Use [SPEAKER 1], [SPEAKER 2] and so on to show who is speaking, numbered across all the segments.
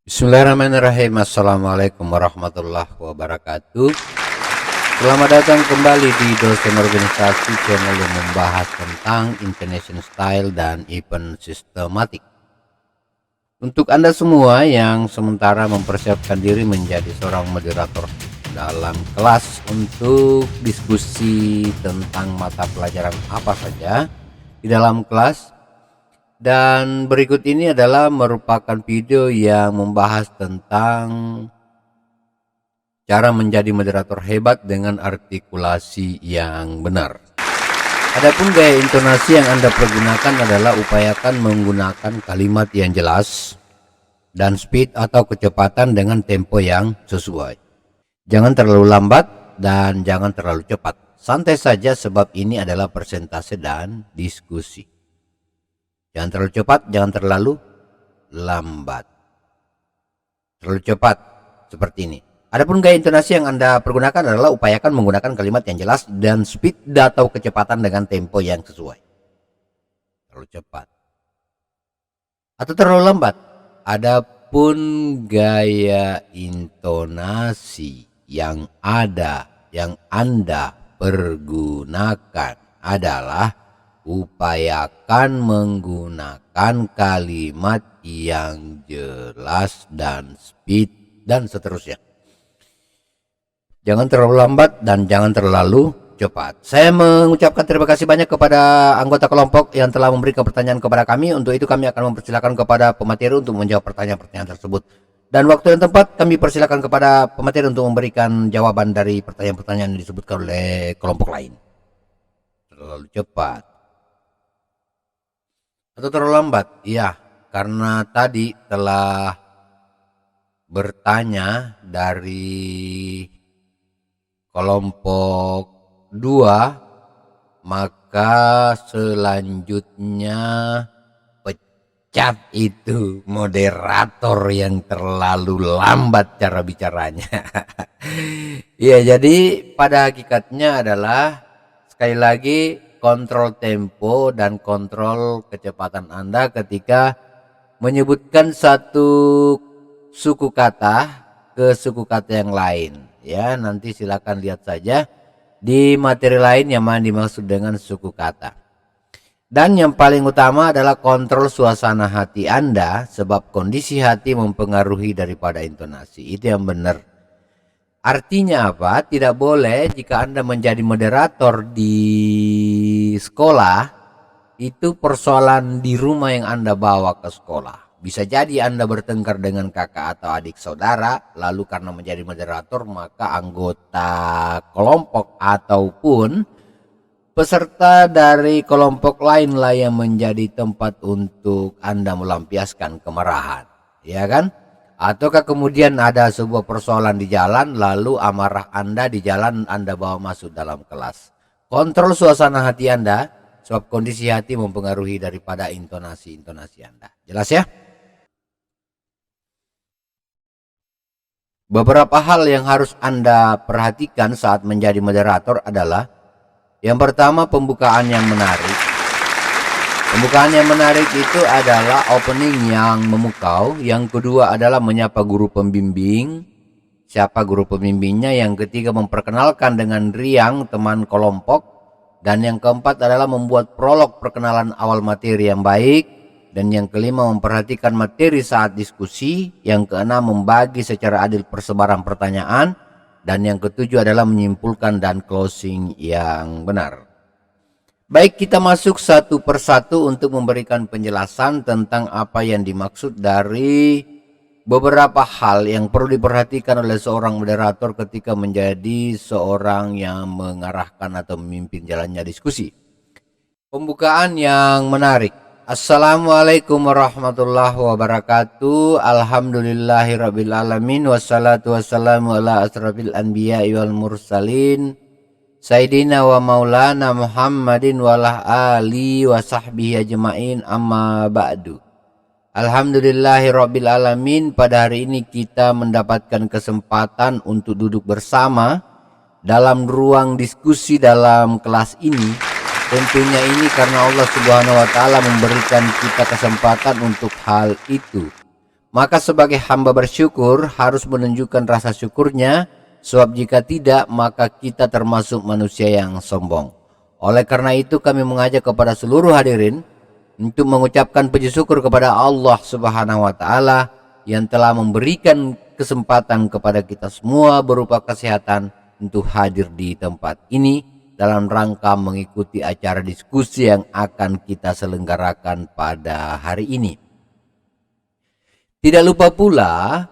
[SPEAKER 1] Bismillahirrahmanirrahim. Assalamualaikum warahmatullahi wabarakatuh. Selamat datang kembali di dosen organisasi, channel yang membahas tentang international style dan event sistematik. Untuk Anda semua yang sementara mempersiapkan diri menjadi seorang moderator dalam kelas untuk diskusi tentang mata pelajaran apa saja di dalam kelas. Dan berikut ini adalah merupakan video yang membahas tentang cara menjadi moderator hebat dengan artikulasi yang benar. Adapun gaya intonasi yang Anda pergunakan adalah upayakan menggunakan kalimat yang jelas dan speed atau kecepatan dengan tempo yang sesuai. Jangan terlalu lambat dan jangan terlalu cepat. Santai saja sebab ini adalah persentase dan diskusi. Jangan terlalu cepat, jangan terlalu lambat. Terlalu cepat seperti ini. Adapun gaya intonasi yang Anda pergunakan adalah upayakan menggunakan kalimat yang jelas dan speed atau kecepatan dengan tempo yang sesuai. Terlalu cepat atau terlalu lambat. Adapun gaya intonasi yang Anda pergunakan adalah upayakan menggunakan kalimat yang jelas dan speed dan seterusnya. Jangan terlalu lambat dan jangan terlalu cepat. Saya mengucapkan terima kasih banyak kepada anggota kelompok yang telah memberikan pertanyaan kepada kami. Untuk itu kami akan mempersilakan kepada pemateri untuk menjawab pertanyaan-pertanyaan tersebut. Dan waktu yang tepat kami persilakan kepada pemateri untuk memberikan jawaban dari pertanyaan-pertanyaan yang disebutkan oleh kelompok lain. Terlalu cepat atau terlalu lambat? Iya, karena tadi telah bertanya dari kelompok 2, maka selanjutnya pecat itu moderator yang terlalu lambat cara bicaranya. Iya, jadi pada hakikatnya adalah sekali lagi kontrol tempo dan kontrol kecepatan Anda ketika menyebutkan satu suku kata ke suku kata yang lain. Ya, nanti silakan lihat saja di materi lain yang mana dimaksud dengan suku kata. Dan yang paling utama adalah kontrol suasana hati Anda, sebab kondisi hati mempengaruhi daripada intonasi. Itu yang benar. Artinya apa? Tidak boleh jika Anda menjadi moderator di sekolah, itu persoalan di rumah yang Anda bawa ke sekolah. Bisa jadi Anda bertengkar dengan kakak atau adik saudara, lalu karena menjadi moderator maka anggota kelompok ataupun peserta dari kelompok lainlah yang menjadi tempat untuk Anda melampiaskan kemarahan. Ya kan? Ataukah kemudian ada sebuah persoalan di jalan, lalu amarah Anda di jalan Anda bawa masuk dalam kelas. Kontrol suasana hati Anda, sebab kondisi hati mempengaruhi daripada intonasi-intonasi Anda. Jelas ya? Beberapa hal yang harus Anda perhatikan saat menjadi moderator adalah yang pertama, pembukaan yang menarik. Pembukaan yang menarik itu adalah opening yang memukau. Yang kedua adalah menyapa guru pembimbing. Siapa guru pembimbingnya. Yang ketiga memperkenalkan dengan riang teman kelompok. Dan yang keempat adalah membuat prolog perkenalan awal materi yang baik. Dan yang kelima memperhatikan materi saat diskusi. Yang keenam membagi secara adil persebaran pertanyaan. Dan yang ketujuh adalah menyimpulkan dan closing yang benar. Baik, kita masuk satu persatu untuk memberikan penjelasan tentang apa yang dimaksud dari beberapa hal yang perlu diperhatikan oleh seorang moderator ketika menjadi seorang yang mengarahkan atau memimpin jalannya diskusi. Pembukaan yang menarik. Assalamualaikum warahmatullahi wabarakatuh. Alhamdulillahirabbil alamin wassalatu wassalamu ala asrofil anbiya'i wal mursalin Sayyidina wa maulana Muhammadin walah ali wa sahbihi ajma'in, amma ba'du. Alhamdulillahirabbil alamin. Pada hari ini kita mendapatkan kesempatan untuk duduk bersama dalam ruang diskusi dalam kelas ini. Tentunya ini karena Allah Subhanahu wa taala memberikan kita kesempatan untuk hal itu. Maka sebagai hamba bersyukur harus menunjukkan rasa syukurnya, sebab jika tidak maka kita termasuk manusia yang sombong. Oleh karena itu kami mengajak kepada seluruh hadirin untuk mengucapkan puji syukur kepada Allah Subhanahu wa taala yang telah memberikan kesempatan kepada kita semua berupa kesehatan untuk hadir di tempat ini dalam rangka mengikuti acara diskusi yang akan kita selenggarakan pada hari ini. Tidak lupa pula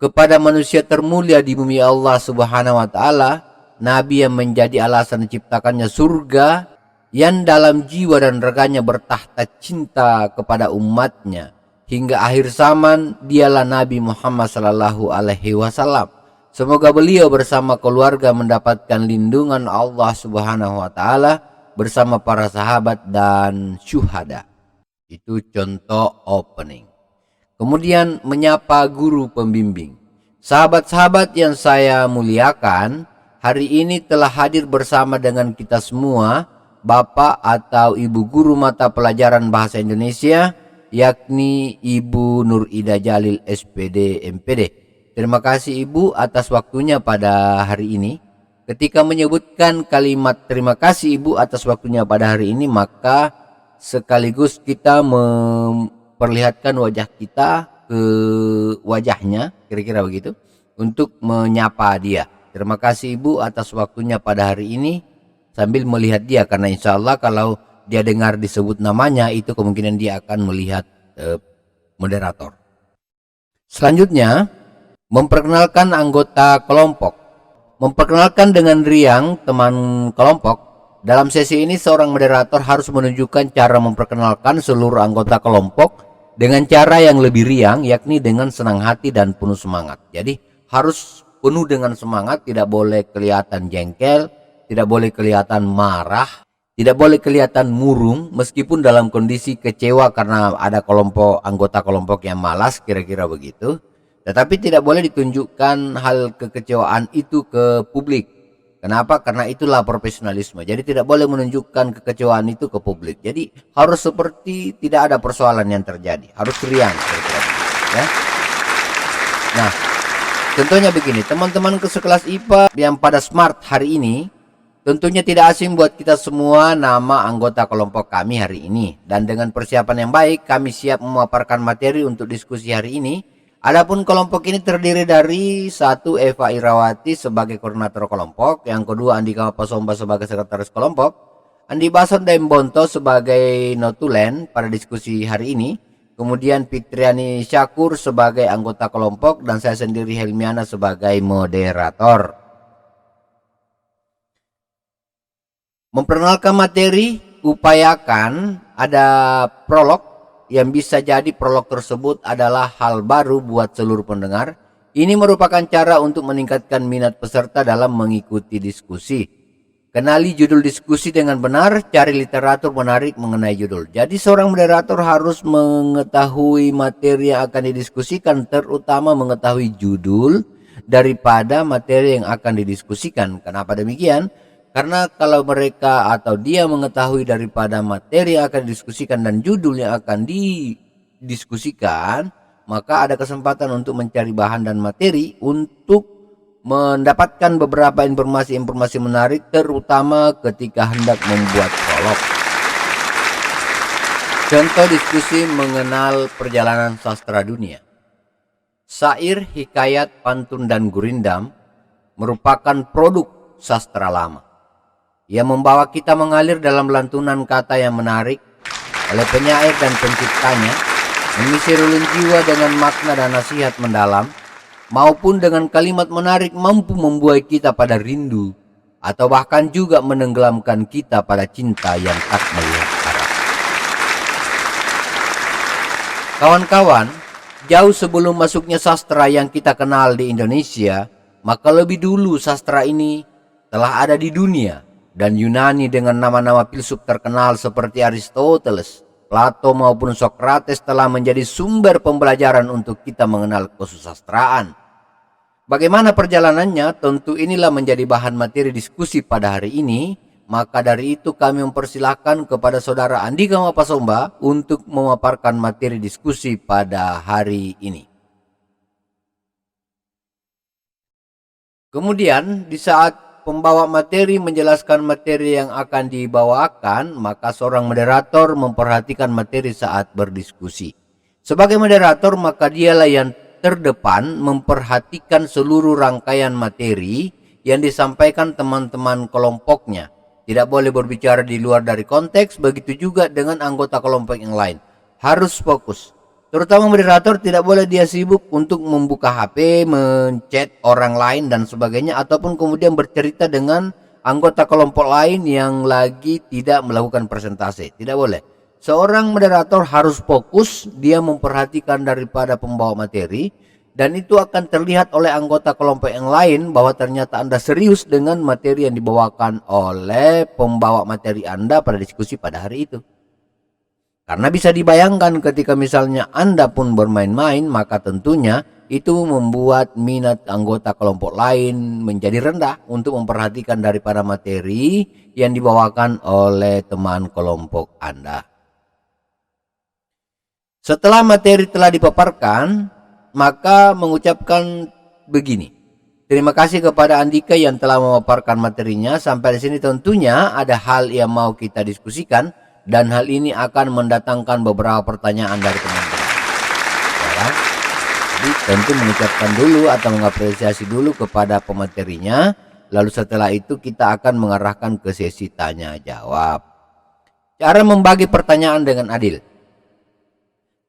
[SPEAKER 1] kepada manusia termulia di bumi Allah Subhanahu wa taala, nabi yang menjadi alasan diciptakannya surga, yang dalam jiwa dan raganya bertahta cinta kepada umatnya hingga akhir zaman, dialah Nabi Muhammad sallallahu alaihi wasallam. Semoga beliau bersama keluarga mendapatkan lindungan Allah Subhanahu wa taala bersama para sahabat dan syuhada. Itu contoh opening. Kemudian menyapa guru pembimbing. Sahabat-sahabat yang saya muliakan, hari ini telah hadir bersama dengan kita semua Bapak atau Ibu guru mata pelajaran bahasa Indonesia, yakni Ibu Nur Ida Jalil SPD MPD. Terima kasih Ibu atas waktunya pada hari ini. Ketika menyebutkan kalimat terima kasih Ibu atas waktunya pada hari ini, maka sekaligus kita perlihatkan wajah kita ke wajahnya, kira-kira begitu, untuk menyapa dia. Terima kasih Ibu atas waktunya pada hari ini, sambil melihat dia, karena insya Allah kalau dia dengar disebut namanya itu kemungkinan dia akan melihat moderator. Selanjutnya, memperkenalkan anggota kelompok. Memperkenalkan dengan riang teman kelompok. Dalam sesi ini seorang moderator harus menunjukkan cara memperkenalkan seluruh anggota kelompok dengan cara yang lebih riang, yakni dengan senang hati dan penuh semangat. Jadi harus penuh dengan semangat, tidak boleh kelihatan jengkel, tidak boleh kelihatan marah, tidak boleh kelihatan murung meskipun dalam kondisi kecewa karena ada anggota kelompok yang malas, kira-kira begitu. Tetapi tidak boleh ditunjukkan hal kekecewaan itu ke publik. Kenapa? Karena itulah profesionalisme. Jadi tidak boleh menunjukkan kekecewaan itu ke publik. Jadi harus seperti tidak ada persoalan yang terjadi. Harus riang. Ya. Nah, contohnya begini. Teman-teman ke sekelas IPA yang pada smart hari ini, tentunya tidak asing buat kita semua nama anggota kelompok kami hari ini. Dan dengan persiapan yang baik, kami siap memaparkan materi untuk diskusi hari ini. Adapun kelompok ini terdiri dari satu, Eva Irawati sebagai koordinator kelompok, yang kedua Andika Pasomba sebagai sekretaris kelompok, Andi Bason Dembonto sebagai notulen pada diskusi hari ini, kemudian Fitriani Syakur sebagai anggota kelompok, dan saya sendiri Helmiana sebagai moderator. Memperkenalkan materi, upayakan ada prolog, yang bisa jadi prolog tersebut adalah hal baru buat seluruh pendengar. Ini merupakan cara untuk meningkatkan minat peserta dalam mengikuti diskusi. Kenali judul diskusi dengan benar, cari literatur menarik mengenai judul. Jadi seorang moderator harus mengetahui materi yang akan didiskusikan, terutama mengetahui judul daripada materi yang akan didiskusikan. Kenapa demikian? Karena kalau mereka atau dia mengetahui daripada materi yang akan didiskusikan dan judul yang akan didiskusikan, maka ada kesempatan untuk mencari bahan dan materi untuk mendapatkan beberapa informasi-informasi menarik, terutama ketika hendak membuat prolog. Contoh diskusi mengenal perjalanan sastra dunia. Syair, hikayat, pantun, dan gurindam merupakan produk sastra lama. Ia membawa kita mengalir dalam lantunan kata yang menarik oleh penyair dan penciptanya, mengisi relung jiwa dengan makna dan nasihat mendalam, maupun dengan kalimat menarik mampu membuat kita pada rindu, atau bahkan juga menenggelamkan kita pada cinta yang tak melihat arah. Kawan-kawan, jauh sebelum masuknya sastra yang kita kenal di Indonesia, maka lebih dulu sastra ini telah ada di dunia. Dan Yunani dengan nama-nama filsuf terkenal seperti Aristoteles, Plato maupun Socrates telah menjadi sumber pembelajaran untuk kita mengenal kesusastraan. Bagaimana perjalanannya? Tentu inilah menjadi bahan materi diskusi pada hari ini. Maka dari itu kami mempersilahkan kepada saudara Andika Mapasomba untuk memaparkan materi diskusi pada hari ini. Kemudian di saat pembawa materi menjelaskan materi yang akan dibawakan, maka seorang moderator memperhatikan materi saat berdiskusi. Sebagai moderator, maka dialah yang terdepan memperhatikan seluruh rangkaian materi yang disampaikan teman-teman kelompoknya. Tidak boleh berbicara di luar dari konteks, begitu juga dengan anggota kelompok yang lain. Harus fokus. Terutama moderator tidak boleh dia sibuk untuk membuka HP, menchat orang lain dan sebagainya, ataupun kemudian bercerita dengan anggota kelompok lain yang lagi tidak melakukan presentasi. Tidak boleh. Seorang moderator harus fokus, dia memperhatikan daripada pembawa materi, dan itu akan terlihat oleh anggota kelompok yang lain bahwa ternyata Anda serius dengan materi yang dibawakan oleh pembawa materi Anda pada diskusi pada hari itu. Karena bisa dibayangkan ketika misalnya Anda pun bermain-main, maka tentunya itu membuat minat anggota kelompok lain menjadi rendah untuk memperhatikan daripada materi yang dibawakan oleh teman kelompok Anda. Setelah materi telah dipaparkan, maka mengucapkan begini. Terima kasih kepada Andika yang telah memaparkan materinya. Sampai di sini tentunya ada hal yang mau kita diskusikan. Dan hal ini akan mendatangkan beberapa pertanyaan dari teman-teman. Ya, jadi tentu mengucapkan dulu atau mengapresiasi dulu kepada pematerinya. Lalu setelah itu kita akan mengarahkan ke sesi tanya jawab. Cara membagi pertanyaan dengan adil.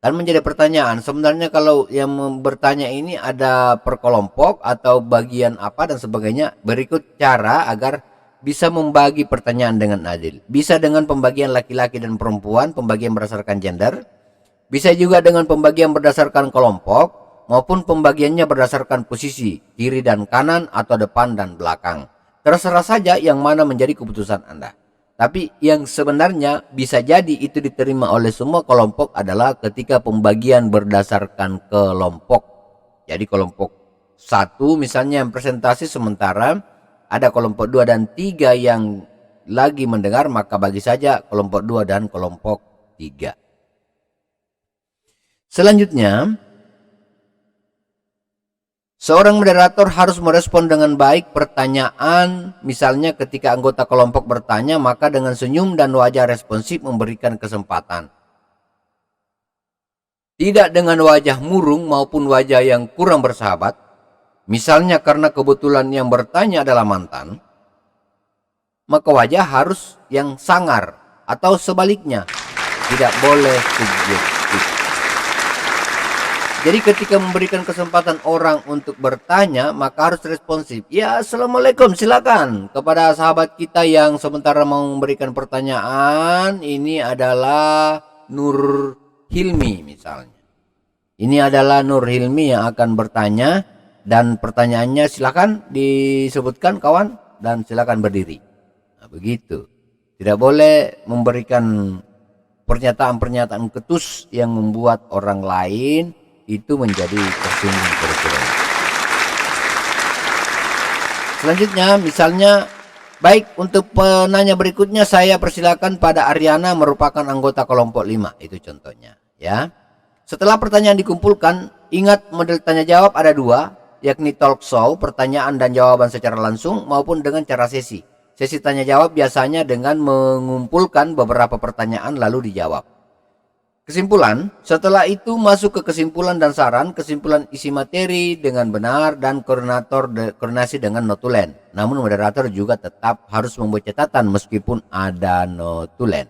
[SPEAKER 1] Kan menjadi pertanyaan, sebenarnya kalau yang bertanya ini ada per kelompok atau bagian apa dan sebagainya. Berikut cara agar bisa membagi pertanyaan dengan adil. Bisa dengan pembagian laki-laki dan perempuan, pembagian berdasarkan gender. Bisa juga dengan pembagian berdasarkan kelompok, maupun pembagiannya berdasarkan posisi, kiri dan kanan atau depan dan belakang. Terserah saja yang mana menjadi keputusan Anda. Tapi yang sebenarnya bisa jadi itu diterima oleh semua kelompok adalah ketika pembagian berdasarkan kelompok. Jadi kelompok 1 misalnya yang presentasi, sementara ada kelompok 2 dan 3 yang lagi mendengar, maka bagi saja kelompok 2 dan kelompok 3. Selanjutnya, seorang moderator harus merespon dengan baik pertanyaan. Misalnya ketika anggota kelompok bertanya, maka dengan senyum dan wajah responsif memberikan kesempatan. Tidak dengan wajah murung maupun wajah yang kurang bersahabat. Misalnya karena kebetulan yang bertanya adalah mantan, maka wajah harus yang sangar atau sebaliknya, tidak boleh subjektif. Jadi ketika memberikan kesempatan orang untuk bertanya, maka harus responsif. Ya, assalamualaikum, silakan. Kepada sahabat kita yang sementara mau memberikan pertanyaan, ini adalah Nur Hilmi misalnya. Ini adalah Nur Hilmi yang akan bertanya. Dan pertanyaannya silakan disebutkan kawan dan silakan berdiri. Nah, begitu. Tidak boleh memberikan pernyataan-pernyataan ketus yang membuat orang lain itu menjadi tersinggung terus. Selanjutnya misalnya, baik, untuk penanya berikutnya saya persilakan pada Ariana, merupakan anggota kelompok 5. Itu contohnya ya. Setelah pertanyaan dikumpulkan, ingat model tanya jawab ada 2, yakni talk show, pertanyaan dan jawaban secara langsung, maupun dengan cara sesi. Sesi tanya jawab biasanya dengan mengumpulkan beberapa pertanyaan lalu dijawab. Kesimpulan, setelah itu masuk ke kesimpulan dan saran, kesimpulan isi materi dengan benar dan koordinasi dengan notulen. Namun moderator juga tetap harus membuat catatan meskipun ada notulen.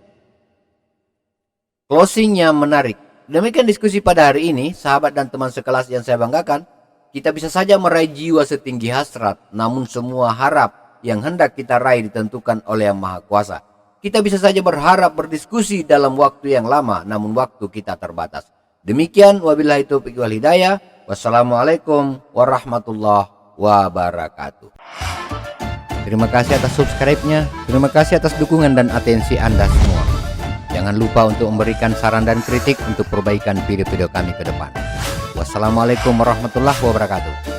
[SPEAKER 1] Closing yang menarik. Demikian diskusi pada hari ini, sahabat dan teman sekelas yang saya banggakan. Kita bisa saja meraih jiwa setinggi hasrat, namun semua harap yang hendak kita raih ditentukan oleh Yang Maha Kuasa. Kita bisa saja berharap berdiskusi dalam waktu yang lama, namun waktu kita terbatas. Demikian, wabillahi taufiq wal hidayah. Wassalamualaikum warahmatullahi wabarakatuh. Terima kasih atas subscribe-nya. Terima kasih atas dukungan dan atensi Anda semua. Jangan lupa untuk memberikan saran dan kritik untuk perbaikan video-video kami ke depan. Wassalamualaikum warahmatullahi wabarakatuh.